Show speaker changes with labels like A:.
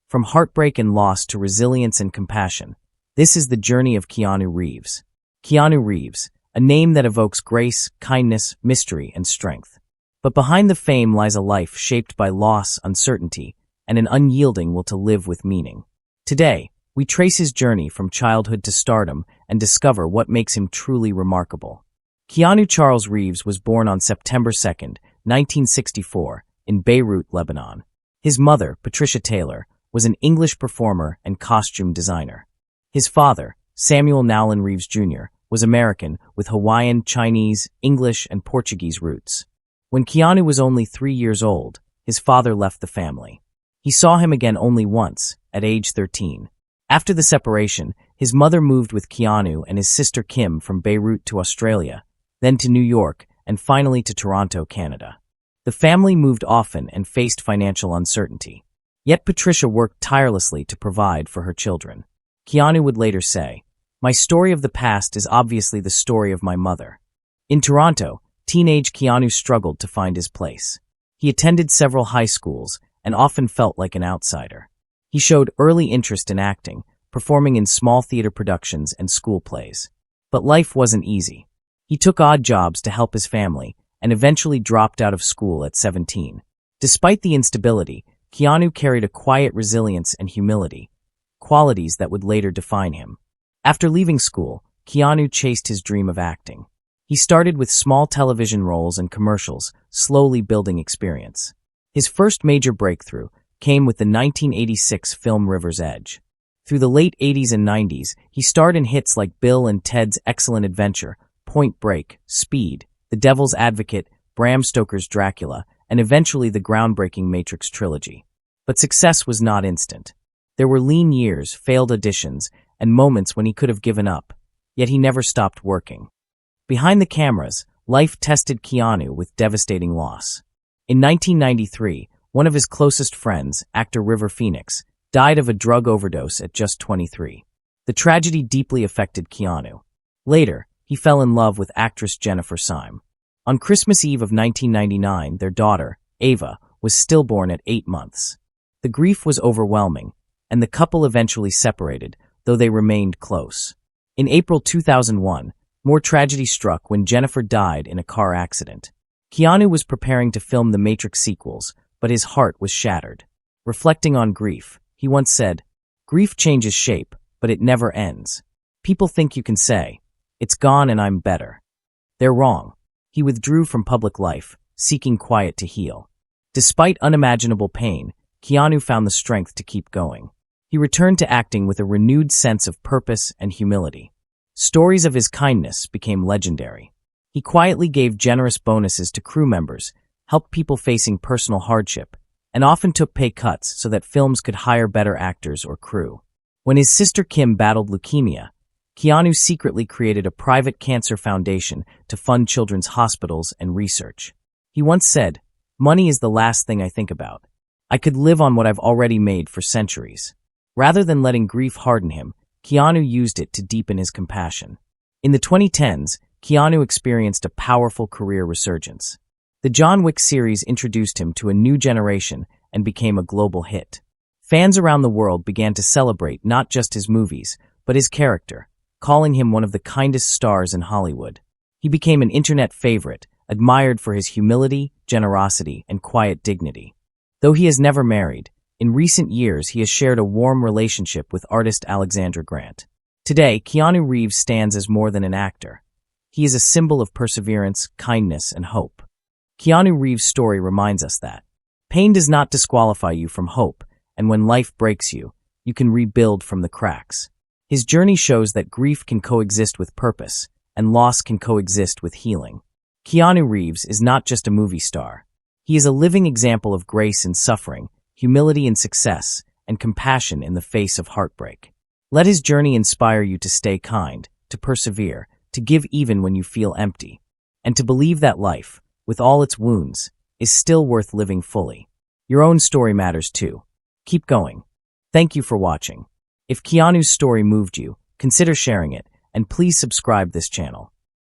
A: From heartbreak and loss to resilience and compassion, this is the journey of Keanu Reeves. Keanu Reeves, a name that evokes grace, kindness, mystery, and strength. But behind the fame lies a life shaped by loss, uncertainty, and an unyielding will to live with meaning. Today, we trace his journey from childhood to stardom and discover what makes him truly remarkable. Keanu Charles Reeves was born on September 2, 1964, in Beirut, Lebanon. His mother, Patricia Taylor, was an English performer and costume designer. His father, Samuel Nowlin Reeves Jr., was American with Hawaiian, Chinese, English, and Portuguese roots. When Keanu was only 3 years old, his father left the family. He saw him again only once, at age 13. After the separation, his mother moved with Keanu and his sister Kim from Beirut to Australia, then to New York, and finally to Toronto, Canada. The family moved often and faced financial uncertainty. Yet Patricia worked tirelessly to provide for her children. Keanu would later say, "My story of the past is obviously the story of my mother." In Toronto, teenage Keanu struggled to find his place. He attended several high schools and often felt like an outsider. He showed early interest in acting, performing in small theater productions and school plays. But life wasn't easy. He took odd jobs to help his family and eventually dropped out of school at 17. Despite the instability, Keanu carried a quiet resilience and humility, qualities that would later define him. After leaving school, Keanu chased his dream of acting. He started with small television roles and commercials, slowly building experience. His first major breakthrough came with the 1986 film River's Edge. Through the late 80s and 90s, he starred in hits like Bill and Ted's Excellent Adventure, Point Break, Speed, The Devil's Advocate, Bram Stoker's Dracula, and eventually the groundbreaking Matrix trilogy. But success was not instant. There were lean years, failed auditions, and moments when he could have given up, yet he never stopped working. Behind the cameras, life tested Keanu with devastating loss. In 1993, one of his closest friends, actor River Phoenix, died of a drug overdose at just 23. The tragedy deeply affected Keanu. Later, he fell in love with actress Jennifer Syme. On Christmas Eve of 1999, their daughter, Ava, was stillborn at 8 months. The grief was overwhelming, and the couple eventually separated, though they remained close. In April 2001, more tragedy struck when Jennifer died in a car accident. Keanu was preparing to film the Matrix sequels, but his heart was shattered. Reflecting on grief, he once said, "Grief changes shape, but it never ends. People think you can say, 'It's gone and I'm better.' They're wrong." He withdrew from public life, seeking quiet to heal. Despite unimaginable pain, Keanu found the strength to keep going. He returned to acting with a renewed sense of purpose and humility. Stories of his kindness became legendary. He quietly gave generous bonuses to crew members, helped people facing personal hardship, and often took pay cuts so that films could hire better actors or crew. When his sister Kim battled leukemia, Keanu secretly created a private cancer foundation to fund children's hospitals and research. He once said, "Money is the last thing I think about. I could live on what I've already made for centuries." Rather than letting grief harden him, Keanu used it to deepen his compassion. In the 2010s, Keanu experienced a powerful career resurgence. The John Wick series introduced him to a new generation and became a global hit. Fans around the world began to celebrate not just his movies, but his character, calling him one of the kindest stars in Hollywood. He became an internet favorite, admired for his humility, generosity, and quiet dignity. Though he has never married, in recent years he has shared a warm relationship with artist Alexandra Grant. Today, Keanu Reeves stands as more than an actor. He is a symbol of perseverance, kindness, and hope. Keanu Reeves' story reminds us that pain does not disqualify you from hope, and when life breaks you, you can rebuild from the cracks. His journey shows that grief can coexist with purpose, and loss can coexist with healing. Keanu Reeves is not just a movie star. He is a living example of grace in suffering, humility in success, and compassion in the face of heartbreak. Let his journey inspire you to stay kind, to persevere, to give even when you feel empty, and to believe that life, with all its wounds, is still worth living fully. Your own story matters too. Keep going. Thank you for watching. If Keanu's story moved you, consider sharing it, and please subscribe this channel.